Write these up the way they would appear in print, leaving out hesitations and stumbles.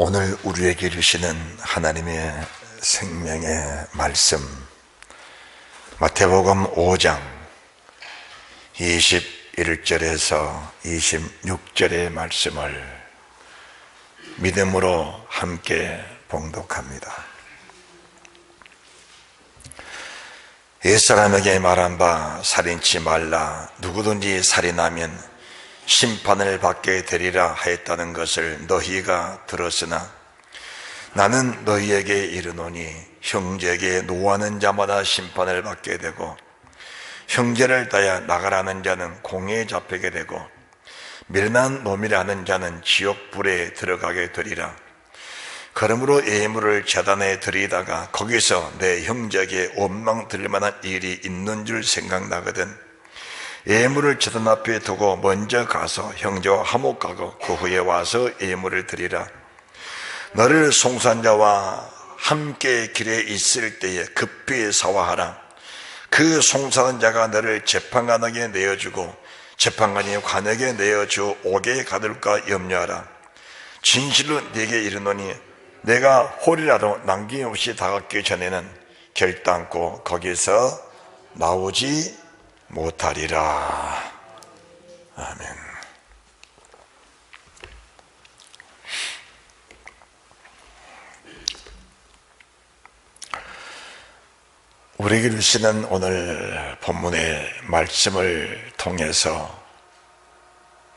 오늘 우리에게 주시는 하나님의 생명의 말씀, 마태복음 5장 21절에서 26절의 말씀을 믿음으로 함께 봉독합니다. 옛사람에게 말한 바 살인치 말라. 누구든지 살인하면 심판을 받게 되리라 하였다는 것을 너희가 들었으나 나는 너희에게 이르노니 형제에게 노하는 자마다 심판을 받게 되고 형제를 따야 나가라는 자는 공에 잡히게 되고 미련한 놈이라 하는 자는 지옥 불에 들어가게 되리라. 그러므로 예물을 제단에 드리다가 거기서 내 형제에게 원망 들릴 만한 일이 있는 줄 생각나거든 예물을 제단 앞에 두고 먼저 가서 형제와 화목하고 그 후에 와서 예물을 드리라. 너를 송사한 자와 함께 길에 있을 때에 급히 사화하라. 그 송사한 자가 너를 재판관에게 내어주고 재판관이 관에게 내어주 옥에 가둘까 염려하라. 진실로 네게 이르노니 내가 홀이라도 남김없이 다가기 전에는 결단코 거기서 나오지 못하리라. 아멘. 우리에게 주시는 오늘 본문의 말씀을 통해서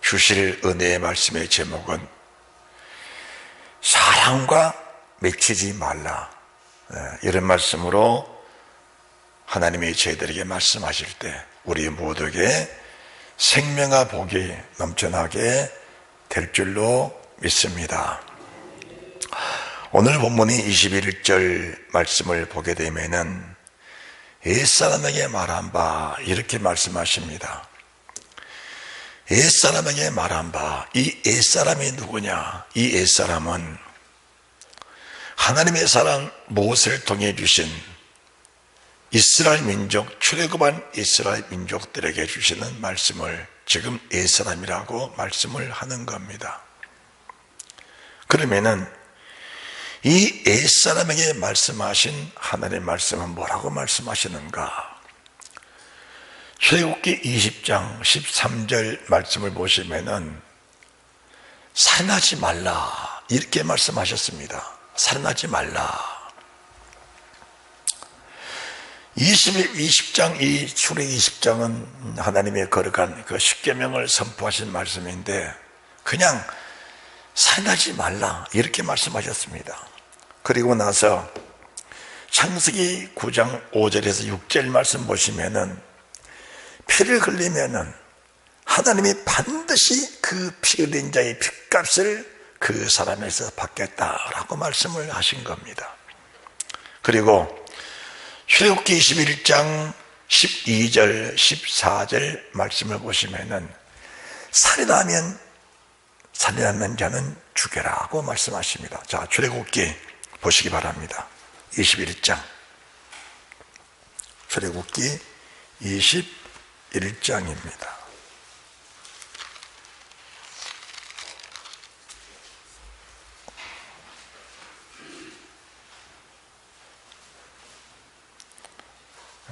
주실 은혜의 말씀의 제목은 사랑과 맺히지 말라, 이런 말씀으로 하나님이 저희들에게 말씀하실 때 우리 모두에게 생명과 복이 넘쳐나게 될 줄로 믿습니다. 오늘 본문이 21절 말씀을 보게 되면은 옛사람에게 말한 바 이렇게 말씀하십니다. 옛사람에게 말한 바, 이 옛사람이 누구냐? 이 옛사람은 하나님의 사랑 모세를 통해 주신 이스라엘 민족, 출애굽한 이스라엘 민족들에게 주시는 말씀을 지금 옛사람이라고 말씀을 하는 겁니다. 그러면은 이 옛사람에게 말씀하신 하나님의 말씀은 뭐라고 말씀하시는가? 출애굽기 20장 13절 말씀을 보시면은 살인하지 말라 이렇게 말씀하셨습니다. 살인하지 말라. 20장 이 출애굽기 20장은 하나님의 거룩한 그 십계명을 선포하신 말씀인데 그냥 살인하지 말라 이렇게 말씀하셨습니다. 그리고 나서 창세기 9장 5절에서 6절 말씀 보시면은 피를 흘리면은 하나님이 반드시 그 피 흘린 자의 핏값을 그 사람에서 받겠다라고 말씀을 하신 겁니다. 그리고 출애굽기 21장 12절 14절 말씀을 보시면은 살인하는 자는 죽여라고 말씀하십니다. 자, 출애굽기 보시기 바랍니다. 21장 출애굽기 21장입니다.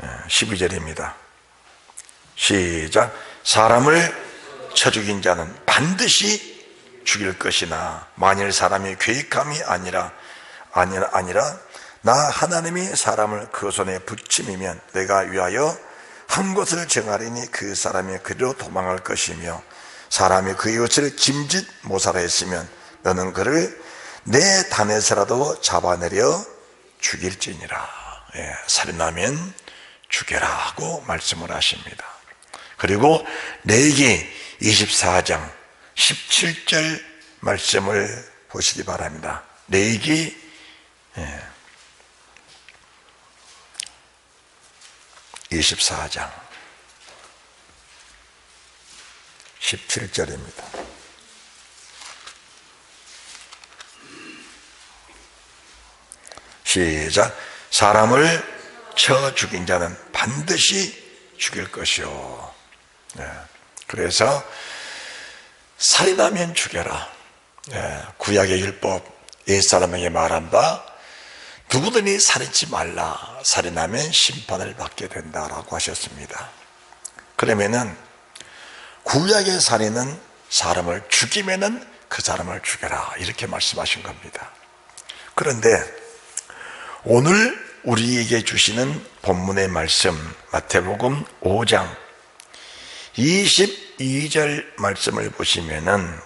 네, 12절입니다. 시작. 사람을 쳐 죽인 자는 반드시 죽일 것이나 만일 사람이 계획함이 아니라 나 하나님이 사람을 그 손에 붙임이면 내가 위하여 한 곳을 정하리니 그 사람이 그리로 도망할 것이며 사람이 그 이웃을 짐짓 모사라 했으면 너는 그를 내 단에서라도 잡아내려 죽일지니라. 살인하면 죽여라 하고 말씀을 하십니다. 그리고 레위기 24장 17절 말씀을 보시기 바랍니다. 레위기 24장 17절입니다. 시작. 사람을 쳐 죽인 자는 반드시 죽일 것이요. 그래서 살인하면 죽여라. 구약의 율법 옛사람에게 말한 바 누구든지 살인치 말라. 살인하면 심판을 받게 된다라고 하셨습니다. 그러면은 구약의 살인은 사람을 죽이면은 그 사람을 죽여라 이렇게 말씀하신 겁니다. 그런데 오늘 우리에게 주시는 본문의 말씀 마태복음 5장 22절 말씀을 보시면은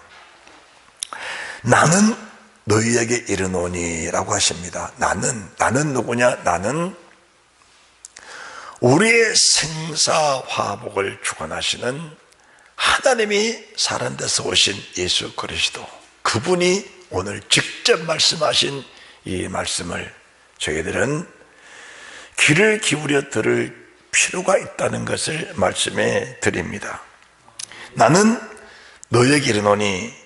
나는 너희에게 이르노니 라고 하십니다. 나는 누구냐? 나는 우리의 생사화복을 주관하시는 하나님이 사람 돼서 오신 예수 그리스도, 그분이 오늘 직접 말씀하신 이 말씀을 저희들은 귀를 기울여 들을 필요가 있다는 것을 말씀해 드립니다. 나는 너희에게 이르노니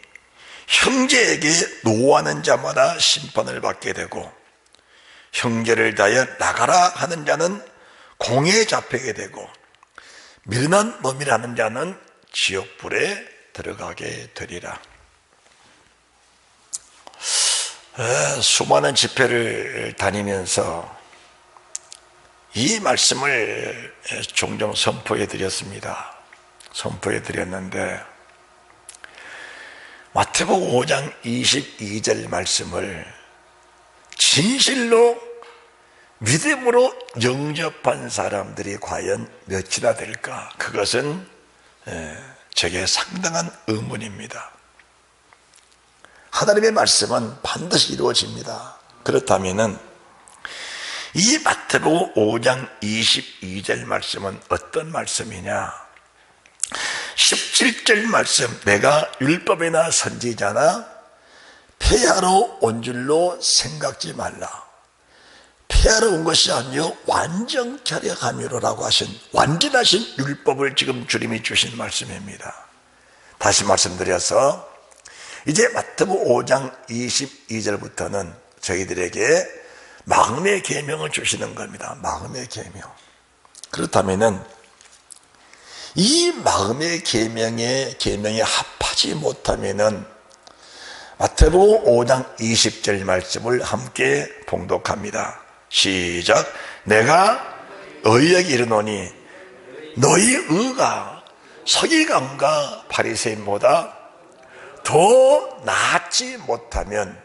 형제에게 노하는 자마다 심판을 받게 되고 형제를 다하여 나가라 하는 자는 공에 잡히게 되고 미련한 놈이라는 자는 지옥불에 들어가게 되리라. 수많은 집회를 다니면서 이 말씀을 종종 선포해 드렸습니다. 선포해 드렸는데 마태복음 5장 22절 말씀을 진실로 믿음으로 영접한 사람들이 과연 몇이나 될까? 그것은 제게 상당한 의문입니다. 하나님의 말씀은 반드시 이루어집니다. 그렇다면은 이 마태복음 5장 22절 말씀은 어떤 말씀이냐? 17절 말씀, 내가 율법이나 선지자나 폐하러 온 줄로 생각지 말라. 폐하러 온 것이 아니요 완전케 하려 함이로라고 하신 완전하신 율법을 지금 주님이 주신 말씀입니다. 다시 말씀드려서 이제 마태복음 5장 22절부터는 저희들에게 마음의 계명을 주시는 겁니다. 마음의 계명. 그렇다면은 이 마음의 계명에 합하지 못하면은 마태복음 5장 20절 말씀을 함께 봉독합니다. 시작. 내가 너희에게 이르노니 너희 의가 서기관과 바리새인보다 더 나았지 못하면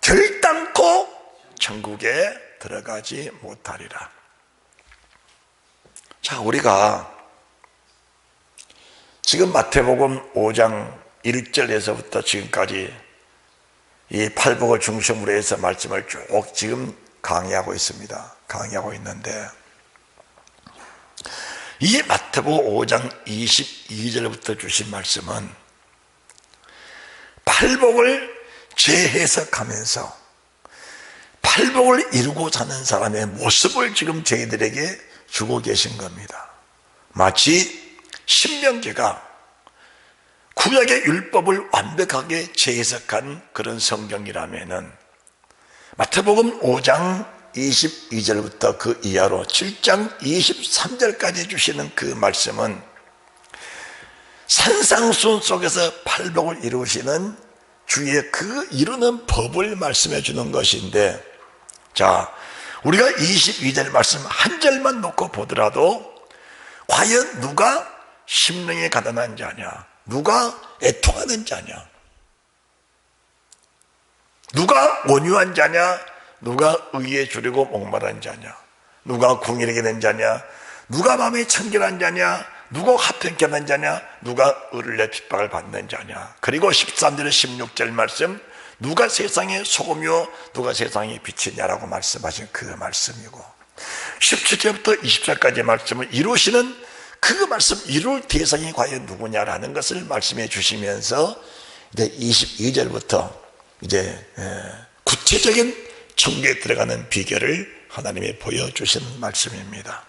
결단코 천국에 들어가지 못하리라. 자, 우리가 지금 마태복음 5장 1절에서부터 지금까지 이 팔복을 중심으로 해서 말씀을 쭉 지금 강의하고 있습니다. 강의하고 있는데 이 마태복음 5장 22절부터 주신 말씀은 팔복을 재해석하면서 팔복을 이루고 사는 사람의 모습을 지금 저희들에게 주고 계신 겁니다. 마치 신명기가 구약의 율법을 완벽하게 재해석한 그런 성경이라면은 마태복음 5장 22절부터 그 이하로 7장 23절까지 주시는 그 말씀은 산상수훈 속에서 팔복을 이루시는 주의 그 이루는 법을 말씀해 주는 것인데, 자, 우리가 22절 말씀 한 절만 놓고 보더라도 과연 누가 심령에 가난한 자냐, 누가 애통하는 자냐, 누가 온유한 자냐, 누가 의에 주려고 목마른 자냐, 누가 궁일에게 된 자냐, 누가 마음이 청결한 자냐, 누가 합평케 하는 자냐, 누가 의를 내 핍박을 받는 자냐. 그리고 13절 16절 말씀, 누가 세상의 소금이요 누가 세상의 빛이냐라고 말씀하신 그 말씀이고, 17절부터 20절까지 말씀을 이루시는 그 말씀 이룰 대상이 과연 누구냐라는 것을 말씀해 주시면서 이제 22절부터 이제 구체적인 천국에 들어가는 비결을 하나님이 보여주시는 말씀입니다.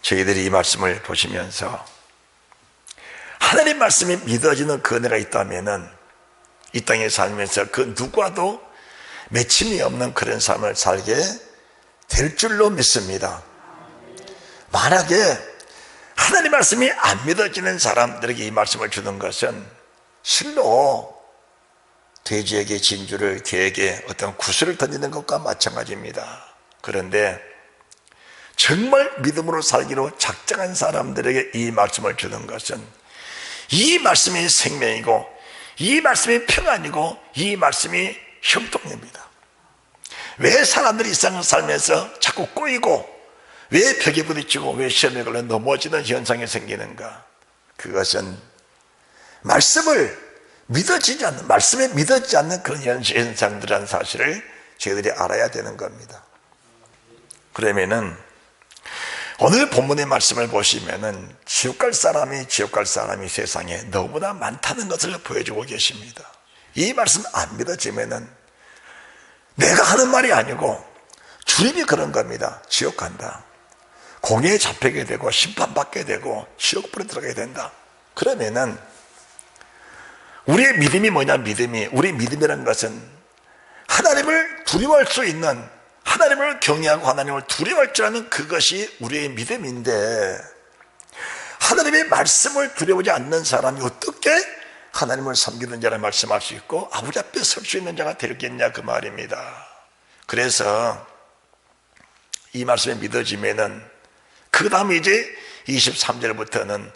저희들이 이 말씀을 보시면서 하나님 말씀이 믿어지는 그 은혜가 있다면은 이 땅에 살면서 그 누구와도 맺힘이 없는 그런 삶을 살게 될 줄로 믿습니다. 만약에 하나님 말씀이 안 믿어지는 사람들에게 이 말씀을 주는 것은 실로 돼지에게 진주를, 개에게 어떤 구슬을 던지는 것과 마찬가지입니다. 그런데 정말 믿음으로 살기로 작정한 사람들에게 이 말씀을 주는 것은, 이 말씀이 생명이고 이 말씀이 평안이고 이 말씀이 형통입니다. 왜 사람들이 일상을 살면서 자꾸 꼬이고, 왜 벽에 부딪히고, 왜 시험에 걸려 넘어지는 현상이 생기는가? 그것은 말씀을 믿어지지 않는, 말씀에 믿어지지 않는 그런 현상들이라는 사실을 저희들이 알아야 되는 겁니다. 그러면은 오늘 본문의 말씀을 보시면은 지옥 갈 사람이 세상에 너무나 많다는 것을 보여주고 계십니다. 이 말씀 안 믿어지면은 내가 하는 말이 아니고 주님이 그런 겁니다. 지옥 간다, 공회에 잡히게 되고 심판받게 되고 지옥불에 들어가게 된다. 그러면은 우리의 믿음이 뭐냐? 우리 믿음이라는 것은 하나님을 두려워할 수 있는, 하나님을 경외하고 하나님을 두려워할 줄 아는 그것이 우리의 믿음인데, 하나님의 말씀을 두려워하지 않는 사람이 어떻게 하나님을 섬기는 자라 말씀할 수 있고 아버지 앞에 설 수 있는 자가 되겠냐, 그 말입니다. 그래서 이 말씀이 믿어지면은 그 다음에 이제 23절부터는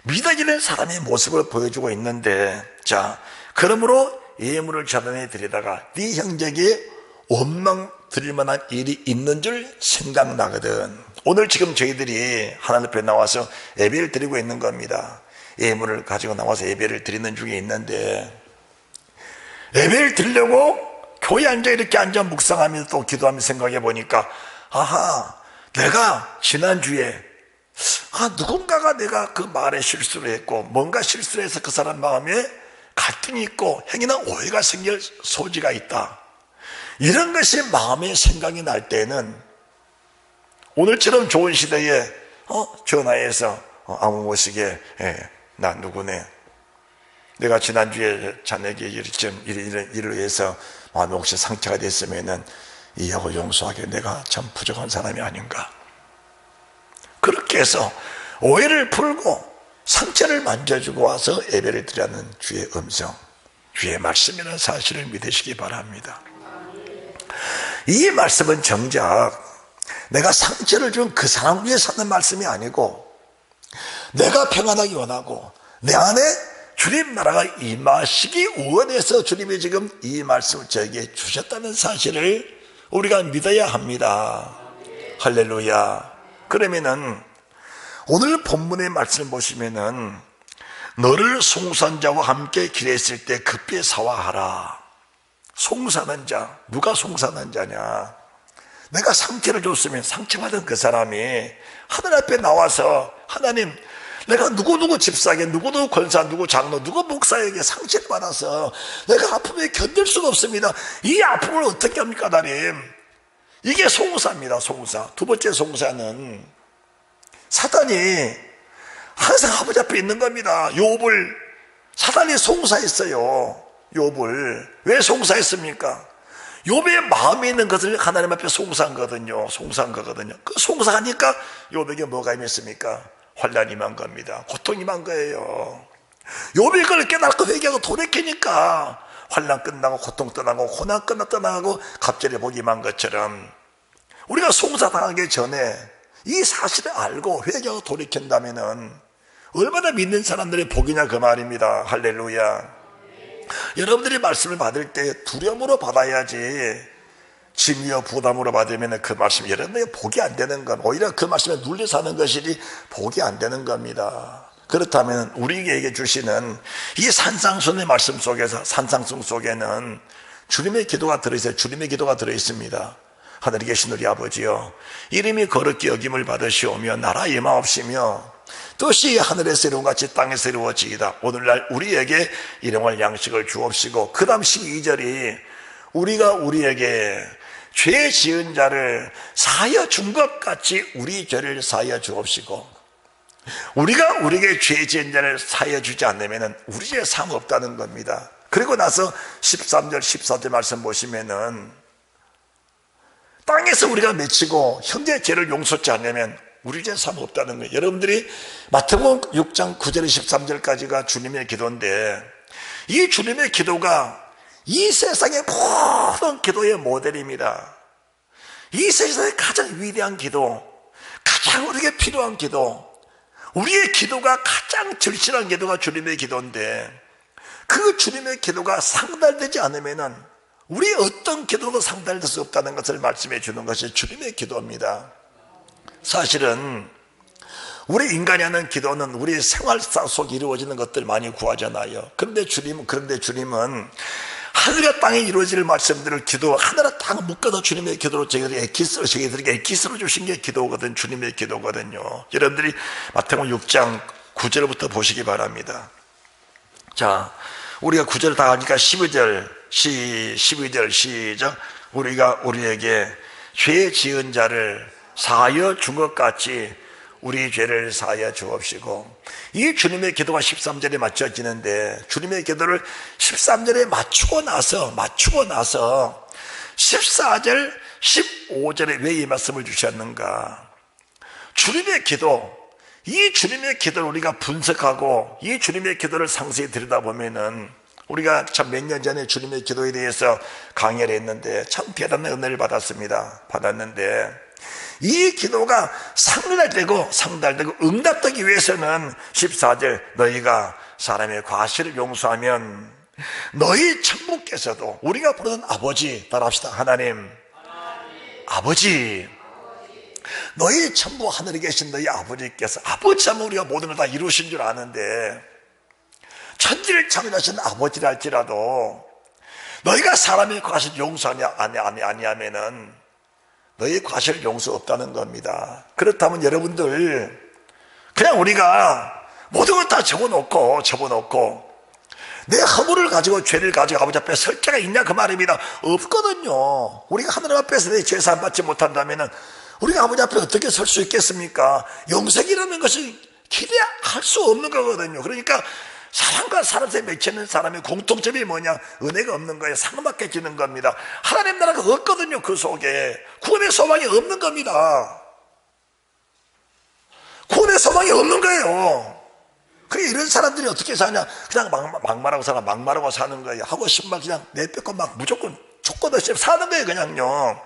믿어지는 사람의 모습을 보여주고 있는데, 자, 그러므로 예물을 자단에 드리다가 네 형제에게 원망 드릴 만한 일이 있는 줄 생각나거든. 오늘 지금 저희들이 하나님 앞에 나와서 예배를 드리고 있는 겁니다. 예물을 가지고 나와서 예배를 드리는 중에 있는데, 예배를 드리려고 교회 이렇게 앉아 묵상하면서 또 기도하면서 생각해 보니까, 아하, 내가 지난주에 누군가가 내가 그 말에 실수를 했고, 뭔가 실수를 해서 그 사람 마음에 갈등이 있고 행위나 오해가 생길 소지가 있다. 이런 것이 마음에 생각이 날 때는 오늘처럼 좋은 시대에 전화해서 아무 모시게 나 누구네, 내가 지난주에 자네에게 이런 일을 위해서 마음에 혹시 상처가 됐으면은 이하고 용서하게, 내가 참 부족한 사람이 아닌가. 그렇게 해서 오해를 풀고 상처를 만져주고 와서 예배를 드리는 주의 음성, 주의 말씀이라는 사실을 믿으시기 바랍니다. 이 말씀은 정작 내가 상처를 준 그 사람 위해서 하는 말씀이 아니고, 내가 평안하기 원하고 내 안에 주님 나라가 임하시기 원해서 주님이 지금 이 말씀을 저에게 주셨다는 사실을 우리가 믿어야 합니다. 할렐루야. 그러면은 오늘 본문의 말씀을 보시면은 너를 송사하는 자와 함께 길에 있을 때 급히 사와하라. 송사하는 자, 누가 송사하는 자냐? 내가 상처를 줬으면 상처받은 그 사람이 하늘 앞에 나와서, 하나님, 내가 누구누구 집사에게, 누구누구 권사, 누구 장로, 누구 목사에게 상처를 받아서 내가 아픔에 견딜 수가 없습니다. 이 아픔을 어떻게 합니까, 하나님? 이게 송사입니다. 송사. 두 번째 송사는 사단이 항상 아버지 앞에 있는 겁니다. 욥을 사단이 송사했어요. 욥을 왜 송사했습니까? 욥의 마음에 있는 것을 하나님 앞에 송사한 거거든요. 그 송사하니까 욥에게 뭐가 임했습니까? 환난이 임한 겁니다. 고통이 임한 거예요. 욥이 그걸 깨닫고 회개하고 돌이키니까 환난 끝나고 고통 떠나고 고난 끝나 떠나고 갑절의 복이 임한 것처럼, 우리가 송사당하기 전에 이 사실을 알고 회개하고 돌이킨다면은 얼마나 믿는 사람들의 복이냐, 그 말입니다. 할렐루야. 여러분들이 말씀을 받을 때 두려움으로 받아야지, 짐이요 부담으로 받으면 그 말씀 여러분에게 복이 안 되는 건, 오히려 그 말씀에 눌려 사는 것이 복이 안 되는 겁니다. 그렇다면 우리에게 주시는 이 산상순의 말씀 속에서, 산상순 속에는 주님의 기도가 들어있어요. 주님의 기도가 들어있습니다. 하늘에 계신 우리 아버지여, 이름이 거룩히 여김을 받으시오며 나라 임하옵시며 뜻이 하늘에서 이룬같이 땅에서 이루어지이다. 오늘날 우리에게 일용할 양식을 주옵시고, 그 다음 12절이 우리가 우리에게 죄 지은 자를 사하여 준 것 같이 우리 죄를 사하여 주옵시고, 우리가 우리에게 죄 지은 자를 사하여 주지 않으면 우리 죄에 상 없다는 겁니다. 그리고 나서 13절 14절 말씀 보시면은 땅에서 우리가 맺히고 형제의 죄를 용서치 않으면 우리 죄에 상 없다는 거예요. 여러분들이 마태복음 6장 9절 13절까지가 주님의 기도인데, 이 주님의 기도가 이 세상의 모든 기도의 모델입니다. 이 세상의 가장 위대한 기도, 가장 우리에게 필요한 기도, 우리의 기도가 가장 절실한 기도가 주님의 기도인데, 그 주님의 기도가 상달되지 않으면 우리 어떤 기도도 상달될 수 없다는 것을 말씀해 주는 것이 주님의 기도입니다. 사실은 우리 인간이 하는 기도는 우리 생활사 속에 이루어지는 것들 많이 구하잖아요. 그런데 주님은 하늘과 땅에 이루어질 말씀들을 기도 하나로 딱 묶어서 주님의 기도로 저희들에게 엑기스로 주신 게 기도거든, 주님의 기도거든요. 여러분들이 마태복음 6장 9절부터 보시기 바랍니다. 자, 우리가 9절 다 하니까 12절 시작. 우리가 우리에게 죄 지은 자를 사하여 준 것 같이 우리 죄를 사하여 주옵시고, 이 주님의 기도가 13절에 맞춰지는데, 주님의 기도를 13절에 맞추고 나서 14절 15절에 왜 이 말씀을 주셨는가? 주님의 기도, 이 주님의 기도를 우리가 분석하고 이 주님의 기도를 상세히 들여다보면은, 우리가 참 몇 년 전에 주님의 기도에 대해서 강의를 했는데 참 대단한 은혜를 받았는데, 이 기도가 상달되고 응답되기 위해서는 14절, 너희가 사람의 과실을 용서하면 너희 천부께서도, 우리가 부르는 아버지 따라합시다. 하나님. 아버지, 너희 천부 하늘에 계신 너희 아버지께서, 아버지 하면 우리가 모든 걸 다 이루신 줄 아는데, 천지를 창조하신 아버지라 할지라도 너희가 사람의 과실 용서하냐 아니하면은 너희 과실 용서 없다는 겁니다. 그렇다면 여러분들, 그냥 우리가 모든 걸 다 접어놓고 내 허물을 가지고 죄를 가지고 아버지 앞에 설 자가 있냐 그 말입니다. 없거든요. 우리가 하나님 앞에서 내 죄 사함 받지 못한다면 우리가 아버지 앞에 어떻게 설 수 있겠습니까? 영생이라는 것이 기대할 수 없는 거거든요. 그러니까 사람과 사람 사이에 맺히는 사람의 공통점이 뭐냐? 은혜가 없는 거예요. 상받게 지는 겁니다. 하나님 나라가 없거든요. 그 속에 구원의 소망이 없는 겁니다. 구원의 소망이 없는 거예요. 그게 이런 사람들이 어떻게 사냐? 그냥 막말하고 사는 거예요. 하고 싶은 말 그냥 내뱉고 막 무조건 조건 없이 사는 거예요. 그냥요.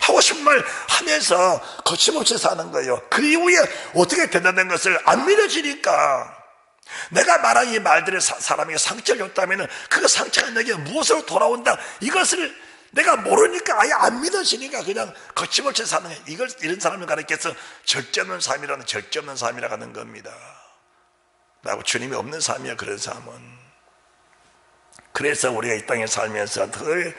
하고 싶은 말 하면서 거침없이 사는 거예요. 그 이후에 어떻게 된다는 것을 안 믿어지니까, 내가 말한 이 말들을 사람에게 상처를 줬다면 그 상처가 내게 무엇으로 돌아온다, 이것을 내가 모르니까 아예 안 믿어지니까 그냥 거침없이 사는 거예요. 이런 사람을 가르쳐서 절제 없는 삶이라고 하는 겁니다. 나하고 주님이 없는 삶이야, 그런 삶은. 그래서 우리가 이 땅에 살면서 늘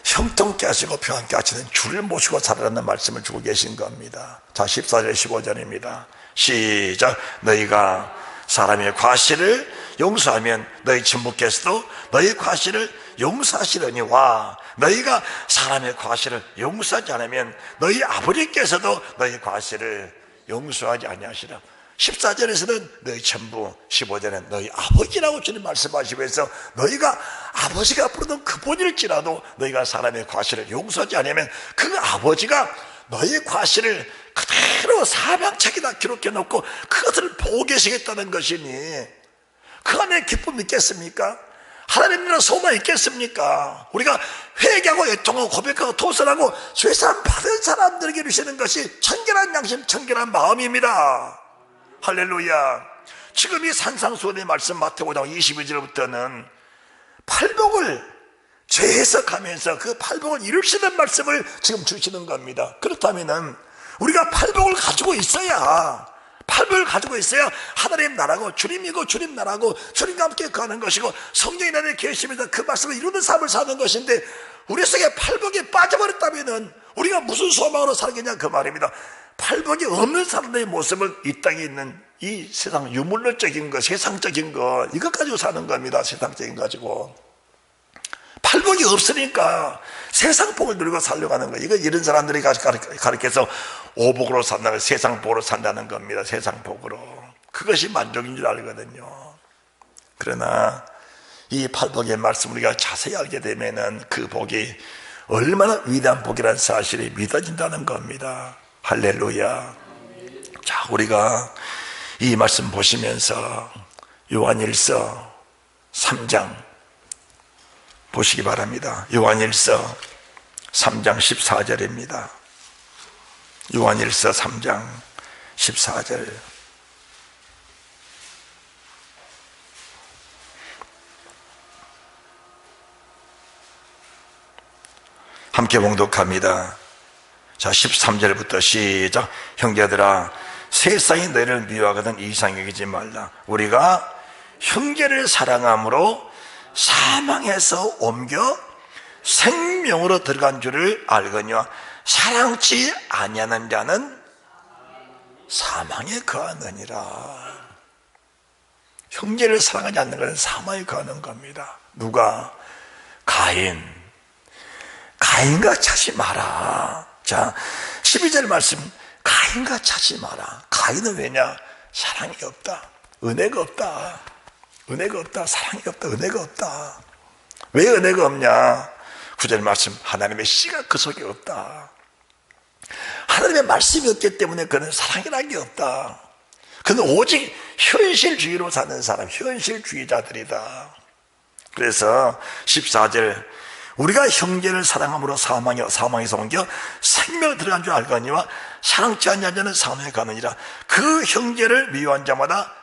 형통케 하시고 평안케 하시는 주를 모시고 살아라는 말씀을 주고 계신 겁니다. 자, 14절 15절입니다 시작. 너희가 사람의 과실을 용서하면 너희 천부께서도 너희 과실을 용서하시려니와, 너희가 사람의 과실을 용서하지 않으면 너희 아버지께서도 너희 과실을 용서하지 아니하시라. 14절에서는 너희 천부, 15절에는 너희 아버지라고 주님 말씀하시면서, 너희가 아버지가 부르는 그분일지라도 너희가 사람의 과실을 용서하지 않으면 그 아버지가 너희 과실을 그대로 사방책에다 기록해 놓고 그것을 보고 계시겠다는 것이니, 그 안에 기쁨 있겠습니까? 하나님 나라 소망 있겠습니까? 우리가 회개하고 애통하고 고백하고 토설하고 죄사함 받은 사람들에게 주시는 것이 청결한 양심, 청결한 마음입니다. 할렐루야. 지금 이 산상수훈의 말씀 마태복음 22절부터는 팔복을 재해석하면서 그 팔복을 이루시는 말씀을 지금 주시는 겁니다. 그렇다면 우리가 팔복을 가지고 있어야 하나님 나라고, 주님이고 주님 나라고 주님과 함께 가는 것이고 성령이 나를 계시면서 그 말씀을 이루는 삶을 사는 것인데, 우리 속에 팔복이 빠져버렸다면 우리가 무슨 소망으로 살겠냐 그 말입니다. 팔복이 없는 사람의 모습을 이 땅에 있는 이 세상 유물론적인 거, 세상적인 거, 이것 가지고 사는 겁니다. 세상적인 거 가지고. 팔복이 없으니까 세상복을 누리고 살려고 하는 거예요. 이런 사람들이 가르쳐서 오복으로 산다는, 세상복으로 산다는 겁니다. 세상복으로. 그것이 만족인 줄 알거든요. 그러나 이 팔복의 말씀 우리가 자세히 알게 되면은 그 복이 얼마나 위대한 복이라는 사실이 믿어진다는 겁니다. 할렐루야. 자, 우리가 이 말씀 보시면서 요한일서 3장 보시기 바랍니다. 요한일서 3장 14절입니다. 요한일서 3장 14절. 함께 봉독합니다. 자, 13절부터 시작. 형제들아, 세상이 너희를 미워하거든 이상히 여기지 말라. 우리가 형제를 사랑함으로 사망에서 옮겨 생명으로 들어간 줄을 알거니와 사랑치 아니하는 자는 사망에 거하느니라. 형제를 사랑하지 않는 것은 사망에 거하는 겁니다. 누가? 가인같이 하지 마라. 자, 12절 말씀, 가인같이 하지 마라. 가인은 왜냐? 사랑이 없다, 은혜가 없다, 사랑이 없다, 은혜가 없다. 왜 은혜가 없냐? 9절 말씀, 하나님의 씨가 그 속에 없다. 하나님의 말씀이 없기 때문에 그는 사랑이라는 게 없다. 그는 오직 현실주의로 사는 사람, 현실주의자들이다. 그래서 14절, 우리가 형제를 사랑함으로 사망에서 옮겨 생명을 들어간 줄 알거니와 사랑치 않는 자는 사망에 가느니라. 그 형제를 미워한 자마다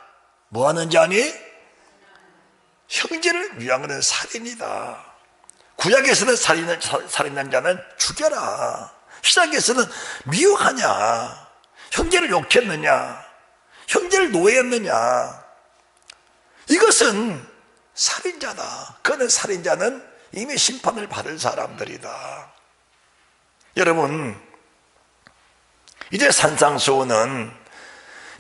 뭐하는 자니? 형제를 미워하는 것은 살인이다. 구약에서는 살인한 자는 죽여라. 신약에서는 미워하냐? 형제를 욕했느냐? 형제를 노예했느냐? 이것은 살인자다. 그는 살인자는 이미 심판을 받을 사람들이다. 여러분, 이제 산상수훈은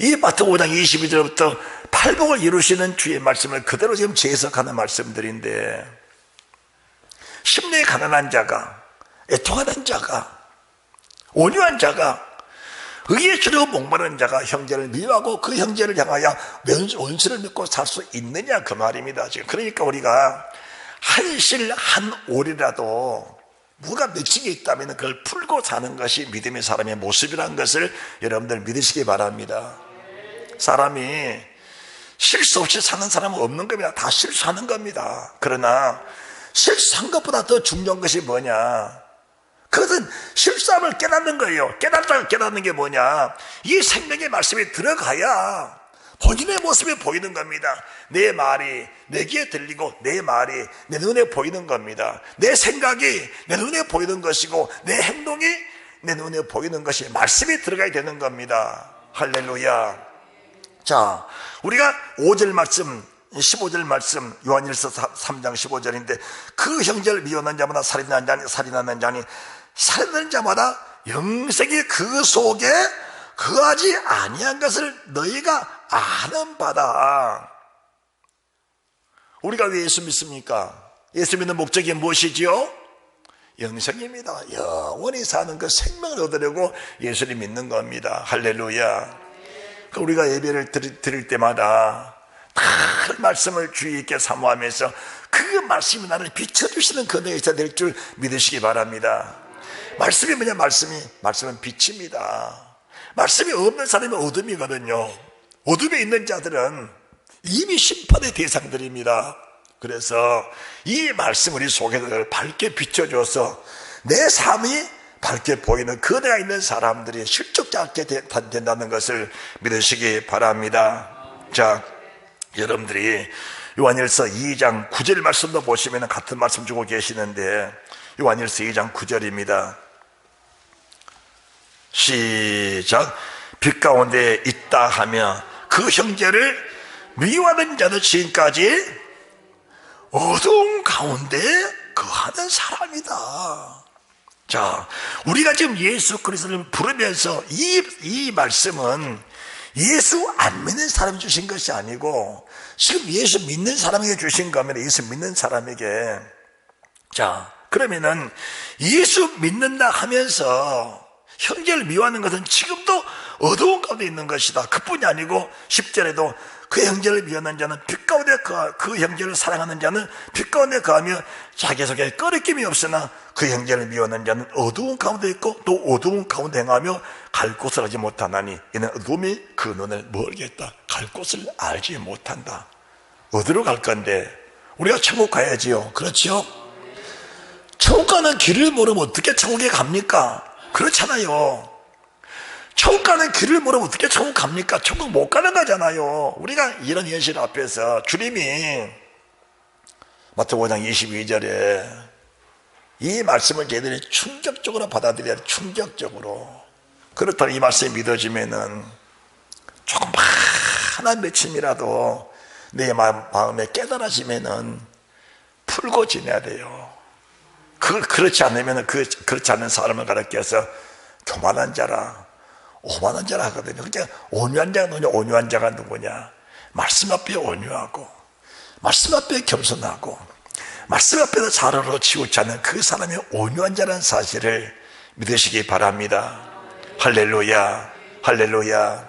이 마태복음 5장 22절부터 팔복을 이루시는 주의 말씀을 그대로 지금 재해석하는 말씀들인데, 심령이 가난한 자가, 애통하는 자가, 온유한 자가, 의에 주려고 목마른 자가 형제를 미워하고 그 형제를 향하여 원수를 믿고 살 수 있느냐, 그 말입니다. 지금 그러니까 우리가 한실 한 올이라도 뭐가 맺힌 게 있다면 그걸 풀고 사는 것이 믿음의 사람의 모습이라는 것을 여러분들 믿으시기 바랍니다. 사람이 실수 없이 사는 사람은 없는 겁니다. 다 실수하는 겁니다. 그러나 실수한 것보다 더 중요한 것이 뭐냐? 그것은 실수함을 깨닫는 거예요. 깨닫는 게 뭐냐? 이 생명의 말씀이 들어가야 본인의 모습이 보이는 겁니다. 내 말이 내 귀에 들리고 내 말이 내 눈에 보이는 겁니다. 내 생각이 내 눈에 보이는 것이고 내 행동이 내 눈에 보이는 것이 말씀이 들어가야 되는 겁니다. 할렐루야. 자, 우리가 5절 말씀, 15절 말씀, 요한일서 3장 15절인데, 그 형제를 미워하는 자마다 살인하는 자마다 영생이 그 속에 거하지 아니한 것을 너희가 아는 바다. 우리가 왜 예수 믿습니까? 예수 믿는 목적이 무엇이지요? 영생입니다. 영원히 사는 그 생명을 얻으려고 예수를 믿는 겁니다. 할렐루야. 우리가 예배를 드릴 때마다 다 말씀을 주의 있게 사모하면서 그 말씀이 나를 비춰주시는 그네가 있어야 될 줄 믿으시기 바랍니다. 말씀이 뭐냐? 말씀은 빛입니다. 말씀이 없는 사람이 어둠이거든요. 어둠에 있는 자들은 이미 심판의 대상들입니다. 그래서 이 말씀 우리 속에 밝게 비춰줘서 내 삶이 밝게 보이는 그대가 있는 사람들이 실족자게 된다는 것을 믿으시기 바랍니다. 자, 여러분들이 요한일서 2장 9절 말씀도 보시면 같은 말씀 주고 계시는데, 요한일서 2장 9절입니다. 시작. 빛 가운데 있다 하며 그 형제를 미워하는 자는 지금까지 어두운 가운데 거하는 사람이다. 자, 우리가 지금 예수 그리스도를 부르면서 이 말씀은 예수 안 믿는 사람이 주신 것이 아니고 지금 예수 믿는 사람에게 주신 겁니다. 예수 믿는 사람에게. 자, 그러면은 예수 믿는다 하면서 형제를 미워하는 것은 지금도 어두운 가운데 있는 것이다. 그뿐이 아니고 10절에도 그 형제를 미워하는 자는 빛 가운데 그 형제를 사랑하는 자는 빛 가운데 거하며 자기 속에 꺼리낌이 없으나 그 형제를 미워하는 자는 어두운 가운데 있고 또 어두운 가운데 행하며 갈 곳을 알지 못하나니 이는 어둠이 그 눈을 멀게 했다. 갈 곳을 알지 못한다. 어디로 갈 건데? 우리가 천국 가야지요. 그렇죠? 천국 가는 길을 모르면 어떻게 천국에 갑니까? 그렇잖아요. 천국 가는 길을 모르면 어떻게 천국 갑니까? 천국 못 가는 거잖아요. 우리가 이런 현실 앞에서 주님이 마태복음 5장 22절에 이 말씀을 저희들이 충격적으로 받아들여야 돼. 충격적으로. 그렇다면 이 말씀이 믿어지면은 조금 하나 며칠이라도 내 마음에 깨달아지면은 풀고 지내야 돼요. 그렇지 않으면 그렇지 않는 사람을 가르쳐서 교만한 자라, 오만한 자라 하거든요. 그러니까 온유한 자가 누구냐? 온유한 자가 누구냐? 말씀 앞에 온유하고, 말씀 앞에 겸손하고, 말씀 앞에서 자로로 치우치 않는 그 사람이 온유한 자라는 사실을 믿으시기 바랍니다. 할렐루야, 할렐루야.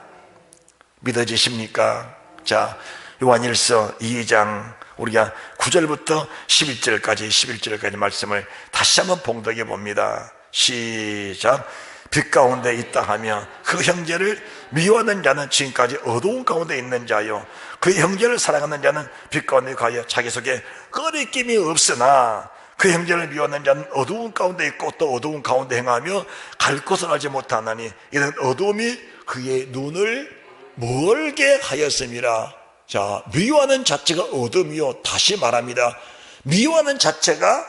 믿어지십니까? 자, 요한일서 2장 우리가 9절부터 11절까지 말씀을 다시 한번 봉독해 봅니다. 시작. 빛 가운데 있다 하며 그 형제를 미워하는 자는 지금까지 어두운 가운데 있는 자요, 그 형제를 사랑하는 자는 빛 가운데 가여 자기 속에 거리낌이 없으나 그 형제를 미워하는 자는 어두운 가운데 있고 또 어두운 가운데 행하며 갈 곳을 알지 못하나니 이는 어두움이 그의 눈을 멀게 하였음이라. 자, 미워하는 자체가 어둠이요. 다시 말합니다. 미워하는 자체가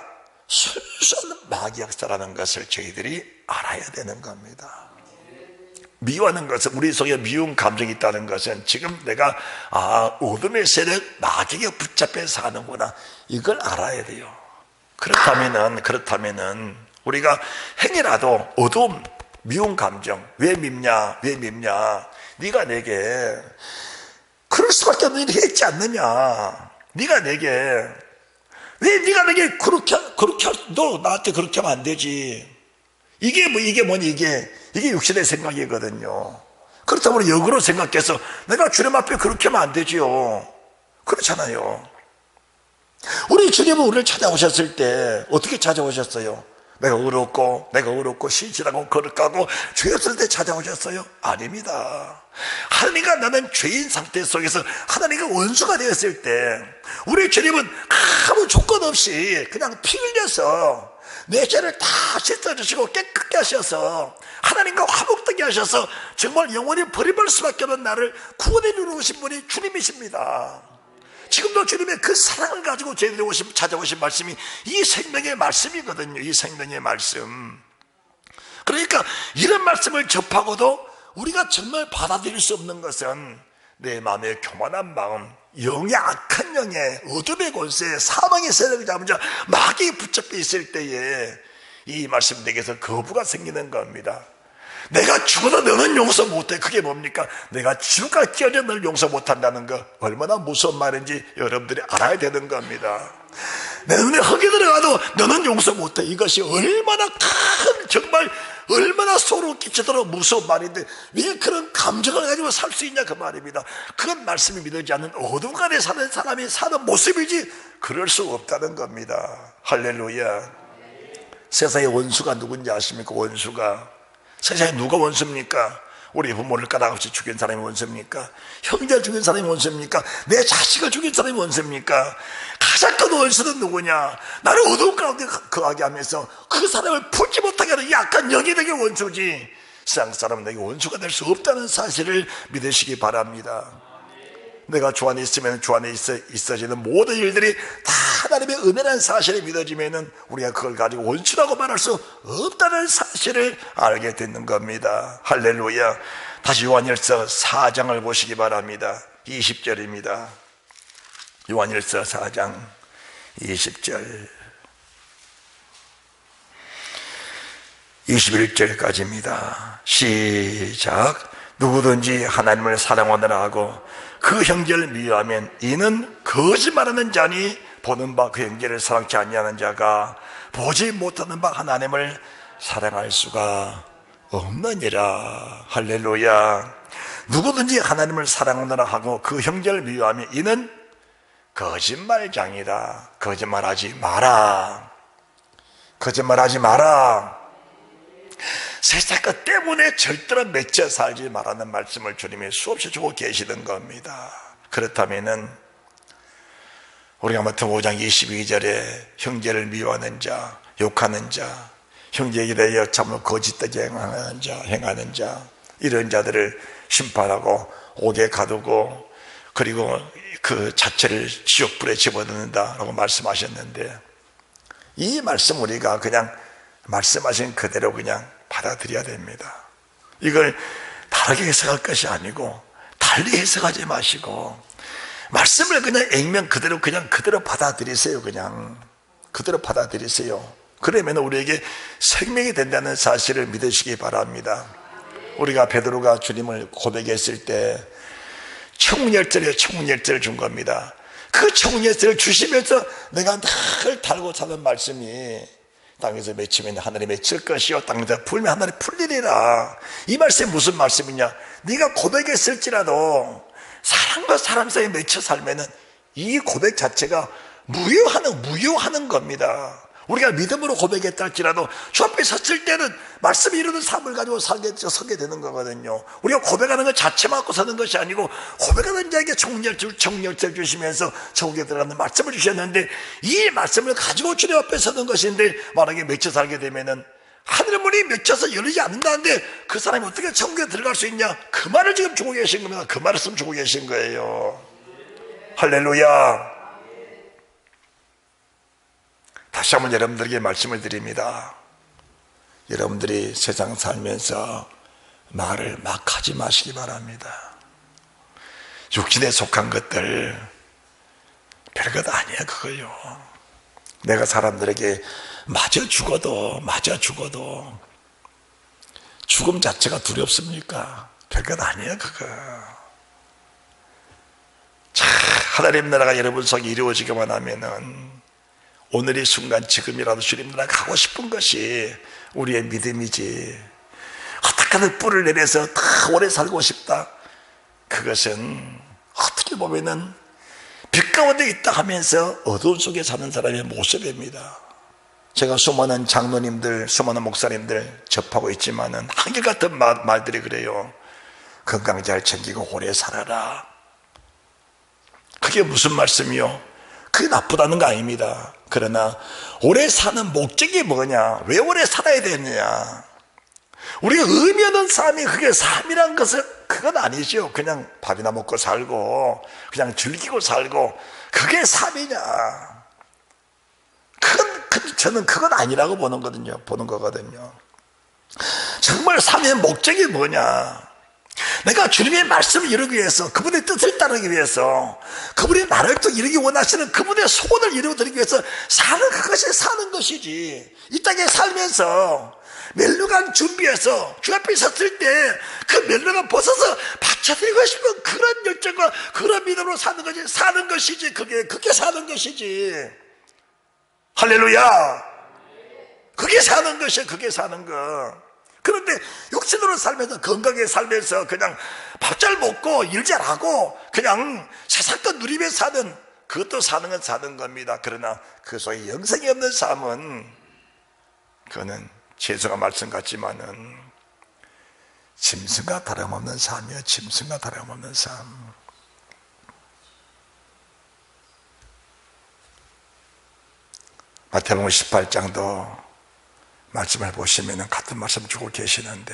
순수한 마귀약사라는 것을 저희들이 알아야 되는 겁니다. 미워하는 것은, 우리 속에 미운 감정이 있다는 것은 지금 내가 어둠의 세력, 마귀에 붙잡혀 사는구나, 이걸 알아야 돼요. 그렇다면은 우리가 행이라도 어두움, 미운 감정, 왜 밉냐? 네가 내게 그럴 수밖에 없는 일을 했지 않느냐? 네가 내게 왜 네가 내게 그렇게 너 나한테 그렇게 하면 안 되지? 이게 육신의 생각이거든요. 그렇다면 역으로 생각해서 내가 주님 앞에 그렇게 하면 안 되지요. 그렇잖아요. 우리 주님은 우리를 찾아오셨을 때 어떻게 찾아오셨어요? 내가 어렵고 신실하고 거룩하고 죄였을 때 찾아오셨어요? 아닙니다. 하나님과 나는 죄인 상태 속에서 하나님과 원수가 되었을 때 우리 주님은 아무 조건 없이 그냥 피 흘려서 내 죄를 다 씻어주시고 깨끗게 하셔서 하나님과 화목되게 하셔서 정말 영원히 버림할 수밖에 없는 나를 구원해 주신 분이 주님이십니다. 지금도 주님의 그 사랑을 가지고 저희들이 찾아오신 말씀이 이 생명의 말씀이거든요. 이 생명의 말씀. 그러니까 이런 말씀을 접하고도 우리가 정말 받아들일 수 없는 것은 내 마음의 교만한 마음, 영의 악한 영의 어둠의 권세, 사망의 세력을 잡은 자 마귀에 붙잡혀 있을 때에 이 말씀 내게서 거부가 생기는 겁니다. 내가 죽어도 너는 용서 못해. 그게 뭡니까? 내가 지옥까지 뛰어져 너를 용서 못한다는 거 얼마나 무서운 말인지 여러분들이 알아야 되는 겁니다. 내 눈에 흙이 들어가도 너는 용서 못해. 이것이 얼마나 큰, 정말 얼마나 소름 끼치도록 무서운 말인데 왜 그런 감정을 가지고 살 수 있냐, 그 말입니다. 그건 말씀이 믿어지지 않는 어둠 가운데 사는 사람이 사는 모습이지 그럴 수 없다는 겁니다. 할렐루야. 세상의 원수가 누군지 아십니까? 원수가 세상에 누가 원수입니까? 우리 부모를 까닭없이 죽인 사람이 원수입니까? 형제를 죽인 사람이 원수입니까? 내 자식을 죽인 사람이 원수입니까? 가장 큰 원수는 누구냐? 나를 어두운 가운데 거하게 하면서 그 사람을 풀지 못하게 하는 약한 영이 내게 원수지, 세상 사람은 내게 원수가 될 수 없다는 사실을 믿으시기 바랍니다. 내가 주 안에 있으면 주 안에 있어지는 모든 일들이 다 하나님의 은혜라는 사실이 믿어지면 우리가 그걸 가지고 원수라고 말할 수 없다는 사실을 알게 되는 겁니다. 할렐루야. 다시 요한일서 4장을 보시기 바랍니다. 20절입니다. 요한일서 4장 20절 21절까지입니다. 시작. 누구든지 하나님을 사랑하느라 하고 그 형제를 미워하면 이는 거짓말하는 자니 보는 바 그 형제를 사랑치 아니하는 자가 보지 못하는 바 하나님을 사랑할 수가 없느니라. 할렐루야. 누구든지 하나님을 사랑하느라 하고 그 형제를 미워하면 이는 거짓말장이다. 거짓말하지 마라. 거짓말하지 마라. 세상 것 때문에 절대로 맺혀 살지 말라는 말씀을 주님이 수없이 주고 계시는 겁니다. 그렇다면은 우리가 마태복음 5장 22절에 형제를 미워하는 자, 욕하는 자, 형제에게 대하여 참으로 거짓되게 행하는 자, 이런 자들을 심판하고 옥에 가두고 그리고 그 자체를 지옥불에 집어넣는다라고 말씀하셨는데, 이 말씀 우리가 그냥 말씀하신 그대로 그냥 받아들여야 됩니다. 이걸 다르게 해석할 것이 아니고 달리 해석하지 마시고 말씀을 그냥 액면 그대로 그냥 그대로 받아들이세요. 그냥 그대로 받아들이세요. 그러면 우리에게 생명이 된다는 사실을 믿으시기 바랍니다. 우리가 베드로가 주님을 고백했을 때 청문열쇠를 준 겁니다. 그 청문열쇠를 주시면서 내가 늘 달고 사는 말씀이 땅에서 맺히면 하늘에 맺힐 것이요 땅에서 풀면 하늘에 풀리리라. 이 말씀이 무슨 말씀이냐? 네가 고백했을지라도 사람과 사람 사이에 맺혀 살면은 이 고백 자체가 무효하는 겁니다. 우리가 믿음으로 고백했다 할지라도 주 앞에 섰을 때는 말씀이 이루는 삶을 가지고 서게 되는 거거든요. 우리가 고백하는 것 자체만 갖고 서는 것이 아니고 고백하는 자에게 청렬죄를 주시면서 천국에 들어가는 말씀을 주셨는데, 이 말씀을 가지고 주님 앞에 서는 것인데 만약에 맺혀 살게 되면은 하늘의 문이 맺혀서 열리지 않는다는데 그 사람이 어떻게 천국에 들어갈 수 있냐? 그 말을 지금 주고 계신 겁니다. 그 말을 주고 계신 거예요. 할렐루야. 다시 한번 여러분들에게 말씀을 드립니다. 여러분들이 세상 살면서 말을 막 하지 마시기 바랍니다. 육신에 속한 것들 별것 아니야 그거요. 내가 사람들에게 맞아 죽어도 죽음 자체가 두렵습니까? 별것 아니야 그거. 자, 하나님 나라가 여러분 속에 이루어지기만 하면은 오늘의 순간 지금이라도 주님 나라 가고 싶은 것이 우리의 믿음이지, 어떻게든 뿔을 내려서 더 오래 살고 싶다, 그것은 어떻게 보면은 빛 가운데 있다 하면서 어두운 속에 사는 사람의 모습입니다. 제가 수많은 장로님들, 수많은 목사님들 접하고 있지만은 한결같은 말들이 그래요. 건강 잘 챙기고 오래 살아라. 그게 무슨 말씀이요? 그게 나쁘다는 거 아닙니다. 그러나 오래 사는 목적이 뭐냐? 왜 오래 살아야 되느냐? 우리가 의미 없는 삶이 그게 삶이란 것은 그건 아니죠. 그냥 밥이나 먹고 살고 그냥 즐기고 살고 그게 삶이냐? 저는 그건 아니라고 보는 거거든요. 정말 삶의 목적이 뭐냐? 내가 주님의 말씀을 이루기 위해서, 그분의 뜻을 따르기 위해서, 그분이 나를 또 이루기 원하시는 그분의 소원을 이루어드리기 위해서 그것이 사는 것이지. 이 땅에 살면서 멸류관 준비해서 주 앞에 섰을 때 그 멸류관 벗어서 바쳐드리고 싶은 그런 열정과 그런 믿음으로 사는 것이지. 그게 사는 것이지. 할렐루야. 그게 사는 것이야. 그게 사는 거. 그런데 육신으로 살면서, 건강하게 살면서 그냥 밥 잘 먹고 일 잘하고 그냥 세상껏 누리며 사는, 그것도 사는 건 사는 겁니다. 그러나 그 소위 영생이 없는 삶은, 그거는 죄송한 말씀 같지만은 짐승과 다름없는 삶이에요. 짐승과 다름없는 삶. 마태복음 18장도 말씀을 보시면 같은 말씀 주고 계시는데,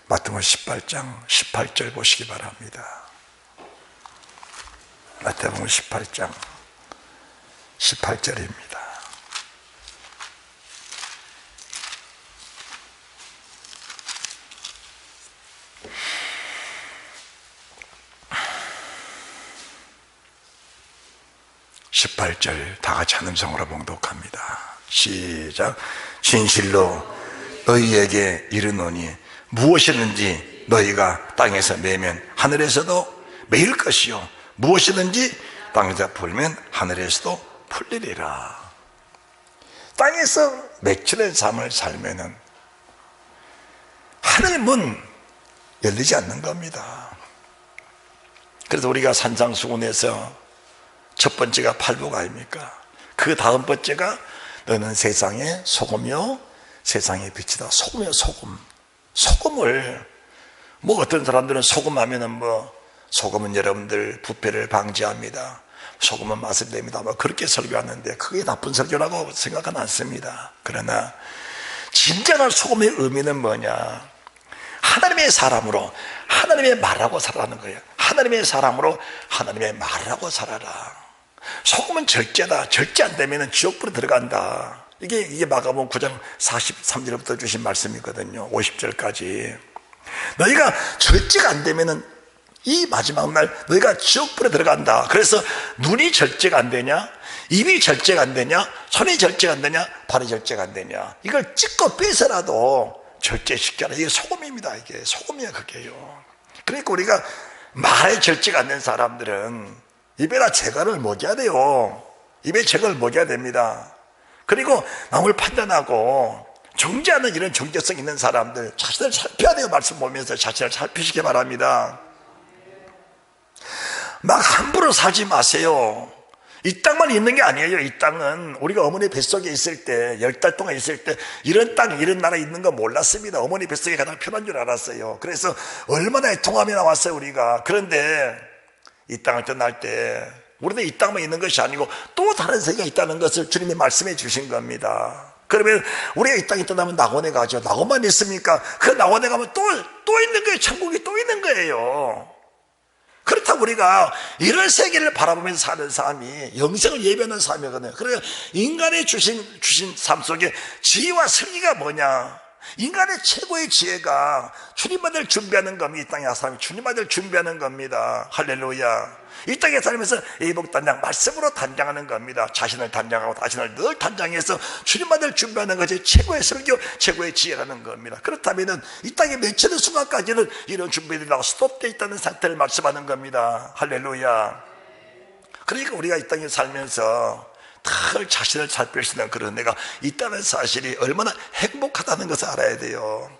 마태복음 18장 18절 보시기 바랍니다. 마태복음 18장 18절입니다. (18절) 다 같이 한 음성으로 봉독합니다. 시작. 진실로 너희에게 이르노니 무엇이든지 너희가 땅에서 매면 하늘에서도 매일 것이요 무엇이든지 땅에서 풀면 하늘에서도 풀리리라. 땅에서 맺히는 삶을 살면은 하늘 문 열리지 않는 겁니다. 그래서 우리가 산상수훈에서 첫 번째가 팔복 아닙니까? 그 다음 번째가 너는 세상의 소금이요 세상의 빛이다. 소금이요 소금. 소금을 어떤 사람들은 소금 하면은 소금은 여러분들 부패를 방지합니다. 소금은 맛을 냅니다. 뭐 그렇게 설교하는데 그게 나쁜 설교라고 생각은 않습니다. 그러나 진정한 소금의 의미는 뭐냐? 하나님의 사람으로 하나님의 말하고 살아라는 거예요. 하나님의 사람으로 하나님의 말하고 살아라. 소금은 절제다. 절제 안 되면 지옥불에 들어간다. 이게 마가복음 9장 43절부터 주신 말씀이거든요. 50절까지. 너희가 절제가 안 되면은 이 마지막 날 너희가 지옥불에 들어간다. 그래서 눈이 절제가 안 되냐, 입이 절제가 안 되냐, 손이 절제가 안 되냐, 발이 절제가 안 되냐, 이걸 찍고 빼서라도 절제시켜라. 이게 소금입니다. 이게 소금이야. 그게요. 그러니까 우리가 말에 절제가 안 된 사람들은 입에다 제거를 먹여야 돼요. 입에 제거를 먹여야 됩니다. 그리고 남을 판단하고 정죄하는 이런 정죄성 있는 사람들 자신을 살펴야 돼요. 말씀 보면서 자신을 살피시기 바랍니다. 막 함부로 살지 마세요. 이 땅만 있는 게 아니에요. 이 땅은 우리가 어머니 뱃속에 있을 때 10달 동안 있을 때 이런 땅 이런 나라에 있는 거 몰랐습니다. 어머니 뱃속에 가장 편한 줄 알았어요. 그래서 얼마나 애통함이 나왔어요 우리가. 그런데 이 땅을 떠날 때 우리는 이 땅만 있는 것이 아니고 또 다른 세계가 있다는 것을 주님이 말씀해 주신 겁니다. 그러면 우리가 이 땅에 떠나면 낙원에 가죠. 낙원만 있습니까? 그 낙원에 가면 또 있는 거예요. 천국이 또 있는 거예요. 그렇다고 우리가 이런 세계를 바라보면서 사는 삶이 영생을 예배하는 삶이거든요. 그러니까 인간의 주신 삶 속에 지혜와 승리가 뭐냐? 인간의 최고의 지혜가 주님만을 준비하는 겁니다. 이 땅에 사람이 주님만을 준비하는 겁니다. 할렐루야. 이 땅에 살면서 예복단장 말씀으로 단장하는 겁니다. 자신을 단장하고 자신을 늘 단장해서 주님만을 준비하는 것이 최고의 설교, 최고의 지혜라는 겁니다. 그렇다면 이 땅에 맺히는 순간까지는 이런 준비들이 나와 스톱되어 있다는 상태를 말씀하는 겁니다. 할렐루야. 그러니까 우리가 이 땅에 살면서 늘 자신을 살필 수 있는 그런 내가 있다는 사실이 얼마나 행복하다는 것을 알아야 돼요.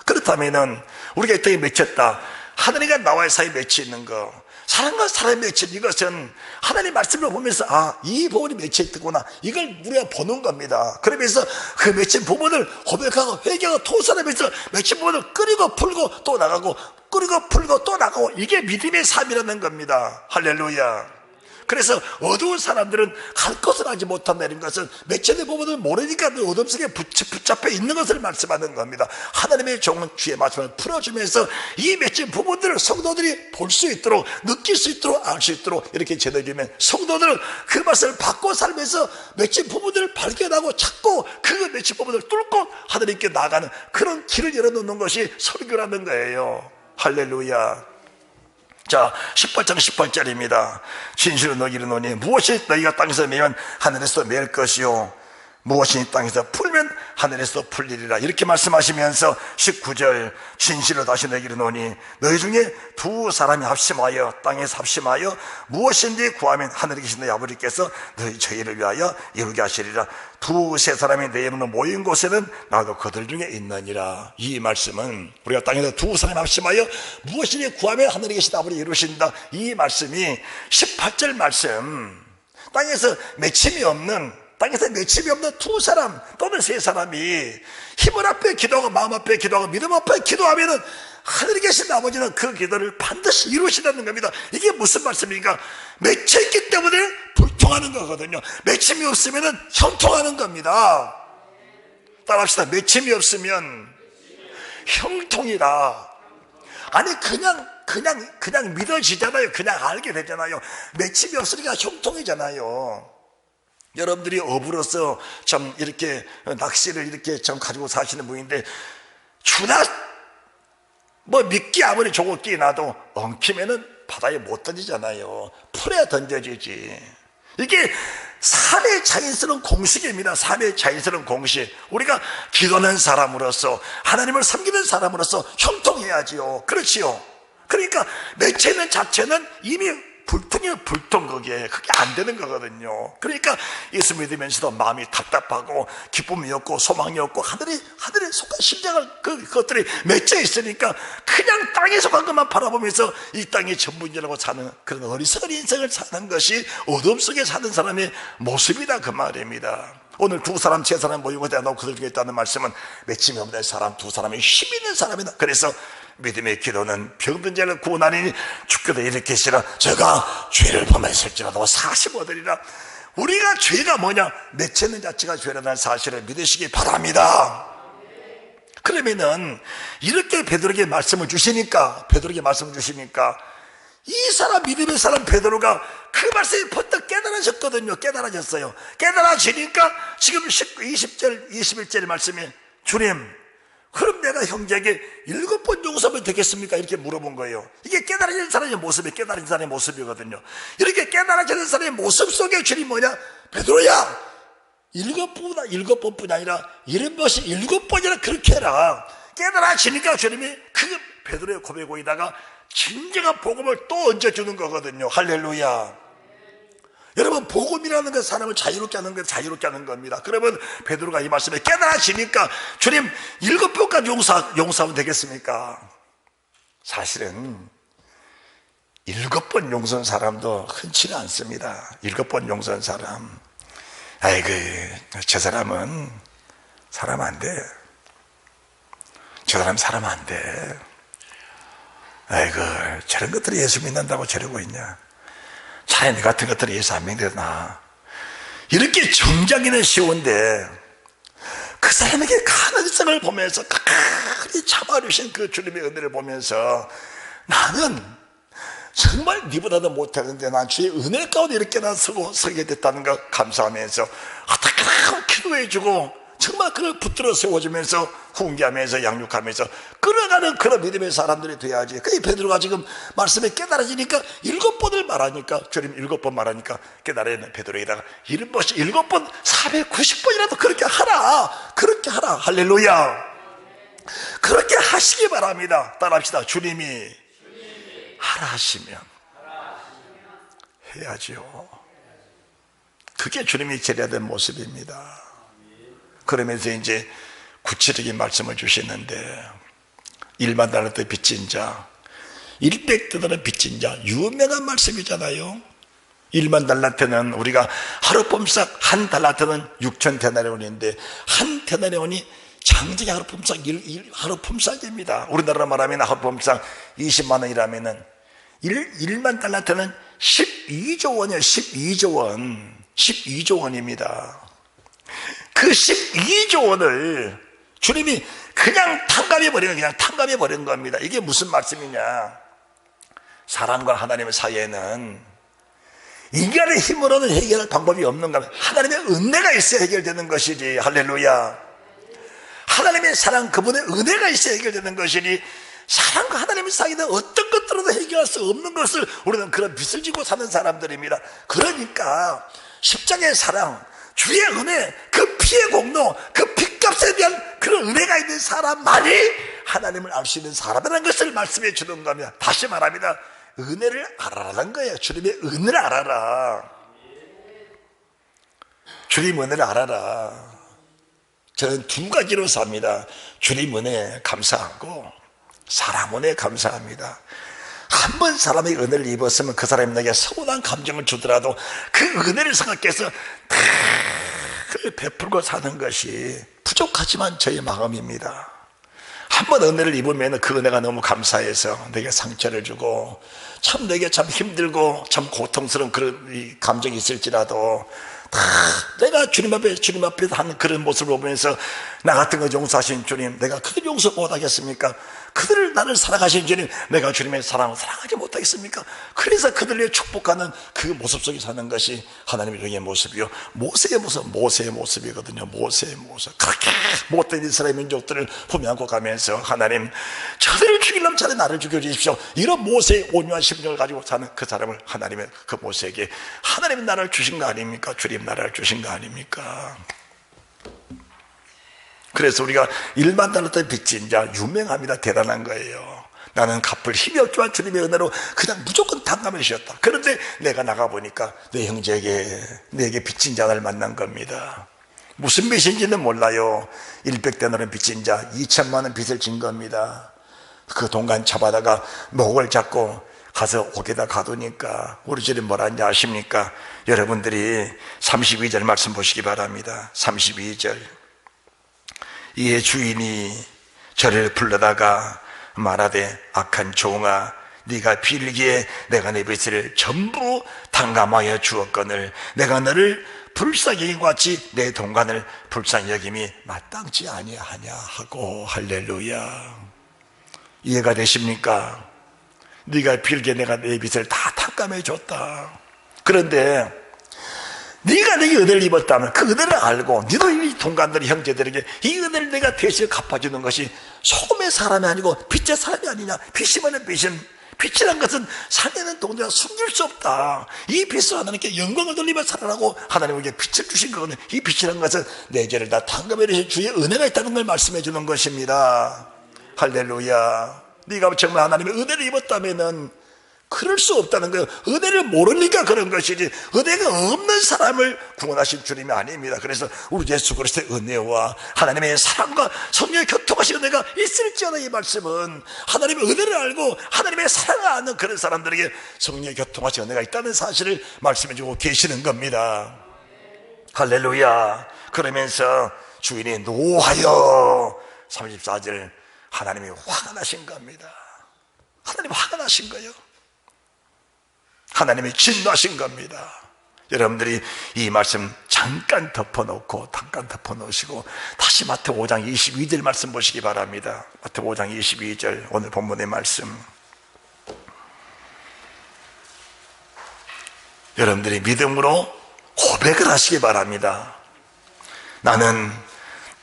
그렇다면은 우리가 이 땅에 맺혔다. 하나님과 나와의 사이에 맺혀 있는 거, 사람과 사람이 맺힌 이것은 하나님 말씀을 보면서 이 부분이 맺혀 있구나, 이걸 우리가 보는 겁니다. 그러면서 그 맺힌 부분을 고백하고 회개하고 토설하면서 맺힌 부분을 끓이고 풀고 또 나가고 끓이고 풀고 또 나가고, 이게 믿음의 삶이라는 겁니다. 할렐루야. 그래서 어두운 사람들은 갈 것을 알지 못한다는 것은 맺혀진 부분을 모르니까 어둠 속에 붙잡혀 있는 것을 말씀하는 겁니다. 하나님의 종은 주의 말씀을 풀어주면서 이 맺힌 부분들을 성도들이 볼 수 있도록, 느낄 수 있도록, 알 수 있도록 이렇게 전해주면 성도들은 그 말씀을 받고 살면서 맺힌 부분들을 발견하고 찾고 그 맺힌 부분을 뚫고 하나님께 나가는 그런 길을 열어놓는 것이 설교라는 거예요. 할렐루야. 자, 18장 18절입니다. 진실로 너희를 이르노니 무엇이 너희가 땅에서 매면 하늘에서 매일 것이요 무엇이 땅에서 풀면 하늘에서 풀리리라. 이렇게 말씀하시면서 19절 진실로 다시 너희를 이르노니 너희 중에 두 사람이 합심하여 땅에서 합심하여 무엇인지 구하면 하늘에 계신 너희 아버지께서 너희 저희를 위하여 이루게 하시리라. 두세 사람이 내 이름으로 모인 곳에는 나도 그들 중에 있느니라. 이 말씀은 우리가 땅에서 두 사람이 합심하여 무엇인지 구하면 하늘에 계신 아버지 이루신다. 이 말씀이 18절 말씀, 땅에서 맺힘이 없는 두 사람 또는 세 사람이 힘을 앞에 기도하고 마음 앞에 기도하고 믿음 앞에 기도하면은 하늘에 계신 아버지는 그 기도를 반드시 이루신다는 겁니다. 이게 무슨 말씀입니까? 맺혀있기 때문에 불통하는 거거든요. 맺힘이 없으면은 형통하는 겁니다. 따라합시다. 맺힘이 없으면 형통이라. 아니 그냥 믿어지잖아요. 그냥 알게 되잖아요. 맺힘이 없으니까 형통이잖아요. 여러분들이 어부로서 참 이렇게 낚시를 이렇게 좀 가지고 사시는 분인데, 주나 뭐 미끼 아무리 조금 나도 엉키면은 바다에 못 던지잖아요. 풀에 던져지지. 이게 삶의 자연스러운 공식입니다. 삶의 자연스러운 공식. 우리가 기도하는 사람으로서, 하나님을 섬기는 사람으로서 형통해야지요. 그렇지요. 그러니까 맺혀있는 자체는 이미 불통이에요. 불통. 그게 안 되는 거거든요. 그러니까 예수 믿으면서도 마음이 답답하고 기쁨이 없고 소망이 없고 하늘에 속한 심장을 그것들이 맺혀 있으니까 그냥 땅에 속한 것만 바라보면서 이 땅이 전부인이라고 사는 그런 어리석은 인생을 사는 것이 어둠 속에 사는 사람의 모습이다, 그 말입니다. 오늘 두 사람, 세 사람 모이고 대하고 그들 중에 있다는 말씀은 맺힘이 없는 사람, 두 사람이 힘 있는 사람이다. 그래서 믿음의 기도는 병든 자를 구원하니 주께서 일으키시라. 제가 죄를 범했을지라도 사시 얻으리라. 우리가 죄가 뭐냐? 맺히는 자체가 죄라는 사실을 믿으시기 바랍니다. 그러면은 이렇게 베드로에게 말씀을 주시니까, 이 사람, 믿음의 사람 베드로가 그 말씀이 번뜩 깨달아졌거든요. 깨달아졌어요. 깨달아지니까 지금 20절, 21절 말씀에 주님, 그럼 내가 형제에게 7번 용서하면 되겠습니까? 이렇게 물어본 거예요. 이게 깨달아지는 사람의 모습이 깨달아지는 사람의 모습이거든요. 이렇게 깨달아지는 사람의 모습 속에 주님 뭐냐? 베드로야, 7번뿐이 아니라 7번이나 그렇게 해라. 깨달아지니까 주님이 그 베드로의 고백에다가 진정한 복음을 또 얹어주는 거거든요. 할렐루야. 여러분, 복음이라는 건 사람을 자유롭게 하는 겁니다. 그러면 베드로가 이 말씀에 깨달아지니까 주님 7번까지 용서하면 되겠습니까? 사실은 7번 용서한 사람도 흔치가 않습니다. 7번 용서한 사람, 아이고, 저 사람은 사람 안 돼. 저 사람 사람 안 돼. 아이고, 저런 것들이 예수 믿는다고 저러고 있냐. 차라리 내 같은 것들이 예수 안 믿으나. 이렇게 정작이는 쉬운데 그 사람에게 가능성을 보면서 가만히 참아주신 그 주님의 은혜를 보면서 나는 정말 니보다도 못하는데 난 주의 은혜 가운데 이렇게 난 서게 됐다는 걸 감사하면서 어떻게 기도해주고 정말 그걸 붙들어 세워주면서 훈계하면서 양육하면서 끌어가는 그런 믿음의 사람들이 돼야지. 그 베드로가 지금 말씀에 깨달아지니까 7번을 말하니까, 주님 7번 말하니까 깨달아있는 베드로에다가 7번 490번이라도 그렇게 하라. 할렐루야. 그렇게 하시기 바랍니다. 따라합시다. 주님이 하라 하시면 해야지요. 그게 주님이 제려된 모습입니다. 그러면서 이제 구체적인 말씀을 주시는데, 1만 달란트 빚진 자, 100데나리 빚진 자, 유명한 말씀이잖아요. 1만 달란트는 우리가 하루범삭, 한 달란트는 6천 데나리온인데 한 데나리온이 장정이 하루범삭입니다. 우리나라 말하면 하루범삭 20만 원이라면은 1만 달란트는 12조 원이에요. 12조 원입니다. 그 12조 원을 주님이 그냥 탕감해버린 겁니다. 이게 무슨 말씀이냐? 사람과 하나님의 사이에는 인간의 힘으로는 해결할 방법이 없는 겁니다. 하나님의 은혜가 있어야 해결되는 것이지. 할렐루야. 하나님의 사랑, 그분의 은혜가 있어야 해결되는 것이니 사람과 하나님의 사이는 어떤 것들로도 해결할 수 없는 것을 우리는 그런 빚을 지고 사는 사람들입니다. 그러니까 십자가의 사랑, 주의 은혜, 그 피의 공로, 그 빚값에 대한 그런 은혜가 있는 사람만이 하나님을 알 수 있는 사람이라는 것을 말씀해 주는 겁니다. 다시 말합니다. 은혜를 알아라는 거예요. 주님의 은혜를 알아라. 주님 은혜를 알아라. 저는 두 가지로 삽니다. 주님 은혜 감사하고 사람 은혜 감사합니다. 한 번 사람이 은혜를 입었으면 그 사람이 내게 서운한 감정을 주더라도 그 은혜를 생각해서 다 베풀고 사는 것이 부족하지만 저의 마음입니다. 한 번 은혜를 입으면 그 은혜가 너무 감사해서 내게 상처를 주고 참 내게 참 힘들고 참 고통스러운 그런 감정이 있을지라도 다 내가 주님 앞에 하는 그런 모습을 보면서 나 같은 거 용서하신 주님, 내가 그들 용서 못하겠습니까? 그들을 나를 사랑하신 주님, 내가 주님의 사랑을 사랑하지 못하겠습니까? 그래서 그들을 축복하는 그 모습 속에 사는 것이 하나님의 종의 모습이요, 모세의 모습이거든요. 모세의 모습. 그렇게 못된 이스라엘 민족들을 품안고 가면서 하나님, 저들을 죽이려면 차라리 나를 죽여주십시오. 이런 모세의 온유한 심정을 가지고 사는 그 사람을 하나님의 그 모세에게 하나님이 나를 주신 거 아닙니까? 주님 나를 주신 거 아닙니까? 그래서 우리가 1만 달란트 빚진 자 유명합니다. 대단한 거예요. 나는 갚을 힘이 없지만 주님의 은혜로 그냥 무조건 탕감해 주셨다. 그런데 내가 나가보니까 내 형제에게 내게 빚진 자를 만난 겁니다. 무슨 빚인지는 몰라요. 100데나리 빚진 자 2천만 원 빚을 진 겁니다. 그 동간 잡아다가 목을 잡고 가서 옥에다 가두니까 우리 집에 뭐라 하는지 아십니까? 여러분들이 32절 말씀 보시기 바랍니다. 32절. 이에 주인이 저를 불러다가 말하되 악한 종아, 네가 빌기에 내가 내 빚을 전부 탕감하여 주었거늘 내가 너를 불쌍히 여긴 같이 내 동간을 불쌍히 여김이 마땅치 아니하냐 하고. 할렐루야. 이해가 되십니까? 네가 빌기에 내가 내 빚을 다 탕감해 줬다. 그런데 네가 내게 은혜를 입었다면 그 은혜를 알고 너도 이 동간들 형제들에게 이 은혜를 내가 대신 갚아주는 것이 소금의 사람이 아니고 빛의 사람이 아니냐. 빛이면 빛이란 것은 살리는 동자가 숨길 수 없다. 이 빛을 하나님께 영광을 돌리며 살아라고 하나님에게 빛을 주신 거거든요. 이 빛이란 것은 내 죄를 다 탕감해 주신 주의 은혜가 있다는 걸 말씀해 주는 것입니다. 할렐루야. 네가 정말 하나님의 은혜를 입었다면은 그럴 수 없다는 거예요. 은혜를 모르니까 그런 것이지 은혜가 없는 사람을 구원하신 주님이 아닙니다. 그래서 우리 예수 그리스도의 은혜와 하나님의 사랑과 성령의 교통하신 은혜가 있을지어다. 이 말씀은 하나님의 은혜를 알고 하나님의 사랑을 아는 그런 사람들에게 성령의 교통하신 은혜가 있다는 사실을 말씀해 주고 계시는 겁니다. 할렐루야. 그러면서 주인이 노하여 34절 하나님이 화가 나신 겁니다. 하나님 화가 나신 거예요. 하나님이 진노하신 겁니다. 여러분들이 이 말씀 잠깐 덮어놓고 다시 마태복음 5장 22절 말씀 보시기 바랍니다. 마태복음 5장 22절 오늘 본문의 말씀. 여러분들이 믿음으로 고백을 하시기 바랍니다. 나는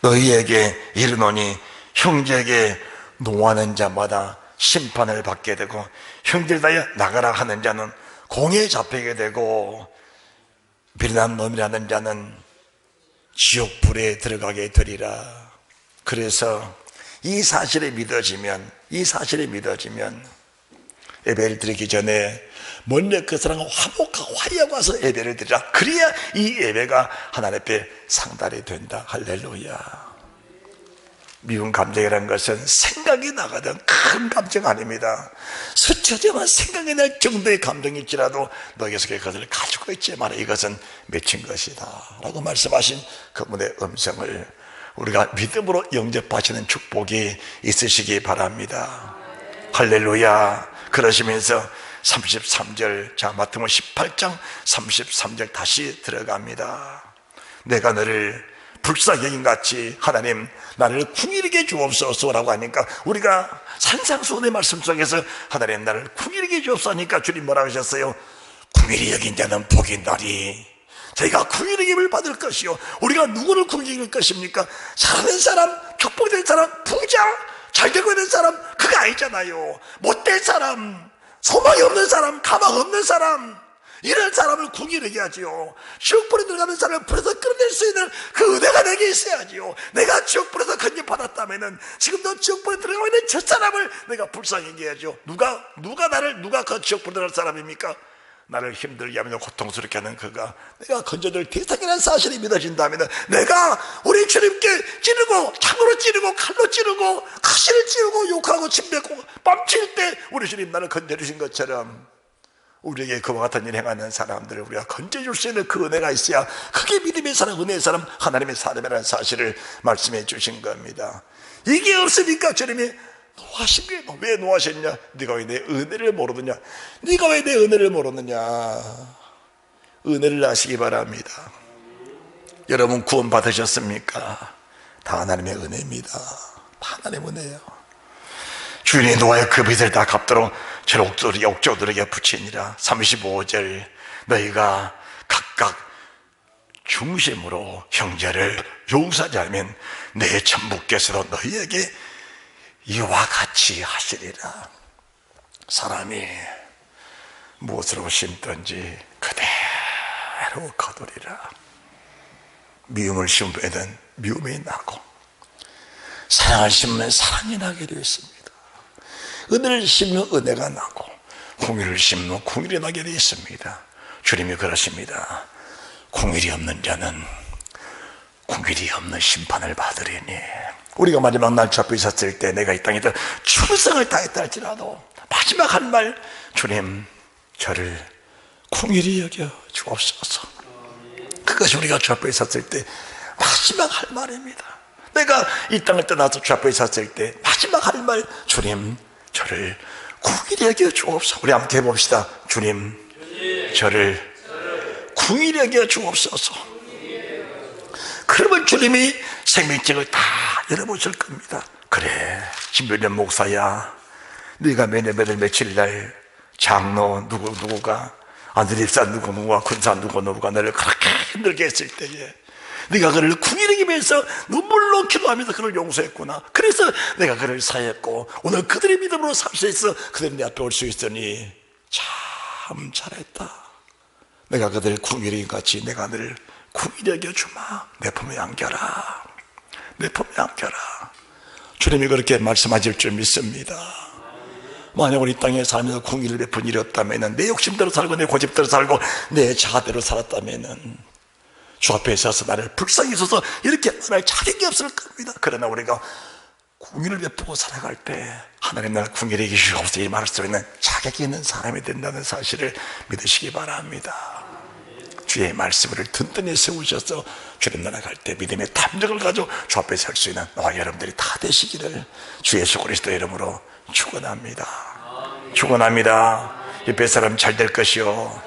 너희에게 이르노니 형제에게 노하는 자마다 심판을 받게 되고 형제를 다하여 나가라 하는 자는 공에 잡히게 되고 비련한 놈이라는 자는 지옥불에 들어가게 되리라. 그래서 이 사실이 믿어지면 예배를 드리기 전에 먼저 그 사람과 화해하고 와서 예배를 드리라. 그래야 이 예배가 하나님 앞에 상달이 된다. 할렐루야. 미운 감정이라는 것은 생각이 나거든 큰 감정 아닙니다. 스쳐져만 생각이 날 정도의 감정일지라도 너에게서 그것을 가지고 있지 마라. 이것은 맺힌 것이다 라고 말씀하신 그분의 음성을 우리가 믿음으로 영접하시는 축복이 있으시기 바랍니다. 할렐루야. 그러시면서 33절, 자 마태복음 18장 33절 다시 들어갑니다. 내가 너를 불쌍히 하나님 나를 궁일하게 주옵소서라고 하니까 우리가 산상수훈의 말씀 속에서 하나님 나를 궁일하게 주옵소서 하니까 주님 뭐라고 하셨어요? 궁일히 여긴 자는 복이 나리. 저희가 궁일함을 받을 것이요. 우리가 누구를 궁일할 것입니까? 잘하는 사람, 축복된 사람, 부자, 잘되고 있는 사람 그거 아니잖아요. 못된 사람, 소망이 없는 사람, 가망 없는 사람, 이런 사람을 궁일하게 하지요. 지옥불에 들어가는 사람을 불에서 끌어낼 수 있는 그 은혜가 내게 있어야지요. 내가 지옥불에서 건져받았다면은 지금도 지옥불에 들어가고 있는 저 사람을 내가 불쌍히 해야죠. 누가 그 지옥불에 들어갈 사람입니까? 나를 힘들게 하며 고통스럽게 하는 그가 내가 건져줄 대상이라는 사실이 믿어진다면 내가 우리 주님께 찌르고 창으로 찌르고 칼로 찌르고 가시를 찌르고 욕하고 침뱉고 뺨칠 때 우리 주님 나를 건져주신 것처럼 우리에게 그와 같은 일 행하는 사람들을 우리가 건져줄 수 있는 그 은혜가 있어야 그게 믿음의 사람, 은혜의 사람, 하나님의 사람이라는 사실을 말씀해 주신 겁니다. 이게 없으니까 주님이 노하신 거예요. 왜 노하셨냐? 네가 왜 내 은혜를 모르느냐? 네가 왜 내 은혜를 모르느냐? 은혜를 아시기 바랍니다. 여러분 구원 받으셨습니까? 다 하나님의 은혜입니다. 다 하나님의 은혜예요. 주인이 노하여 그 빚을 다 갚도록 저를 옥조들에게 붙이니라. 35절 너희가 각각 중심으로 형제를 용서하지 않으면 내 천부께서도 너희에게 이와 같이 하시리라. 사람이 무엇으로 심든지 그대로 거두리라. 미움을 심으면 미움이 나고 사랑을 심으면 사랑이 나게 되어 있습니다. 은혜를 심으면 은혜가 나고 궁일을 심으면 궁일이 나게 되어 있습니다. 주님이 그러십니다. 궁일이 없는 자는 궁일이 없는 심판을 받으리니. 우리가 마지막 날 잡혀 있었을 때 내가 이 땅에서 충성을 다했다 할지라도 마지막 한 말 주님, 저를 긍휼히 여겨 주옵소서. 그것이 우리가 주 앞에 섰을 때 마지막 할 말입니다. 내가 이 땅을 떠나서 주 앞에 섰을 때 마지막 할 말, 주님, 저를 긍휼히 여겨 주옵소서. 우리 함께 해봅시다. 주님, 저를 긍휼히 여겨 주옵소서. 그러면 주님이 생명책을 다 열어보실 겁니다. 그래, 김변현 목사야, 네가 매년 며칠날 장로 누구가, 안드립사 누구가, 군사 누구가 너를 그렇게 힘들게 했을 때에 네가 그를 긍휼히 여기면서 눈물로 기도하면서 그를 용서했구나. 그래서 내가 그를 사했고 오늘 그들의 믿음으로 살 수 있어 그들이 내 앞에 올 수 있으니 참 잘했다. 내가 그들을 긍휼히 같이 내가 너를 긍휼히 여겨주마. 내 품에 안겨라. 내 품에 안겨라. 주님이 그렇게 말씀하실 줄 믿습니다. 만약 우리 땅에 살면서 긍휼을 베푼 일이 없다면, 내 욕심대로 살고 내 고집대로 살고 내 자아대로 살았다면 주 앞에 서서 나를 불쌍히 있어서 이렇게 말할 자격이 없을 겁니다. 그러나 우리가 긍휼을 베푸고 살아갈 때 하나님 나를 긍휼히 여기시옵소서 이 말을 수 있는 자격이 있는 사람이 된다는 사실을 믿으시기 바랍니다. 주의 말씀을 든든히 세우셔서 주님 나라 갈 때 믿음의 탐정을 가지고 주 앞에 설 수 있는 너와 여러분들이 다 되시기를 주 예수 그리스도 이름으로 축원합니다. 축원합니다. 이 뱃사람 잘 될 것이요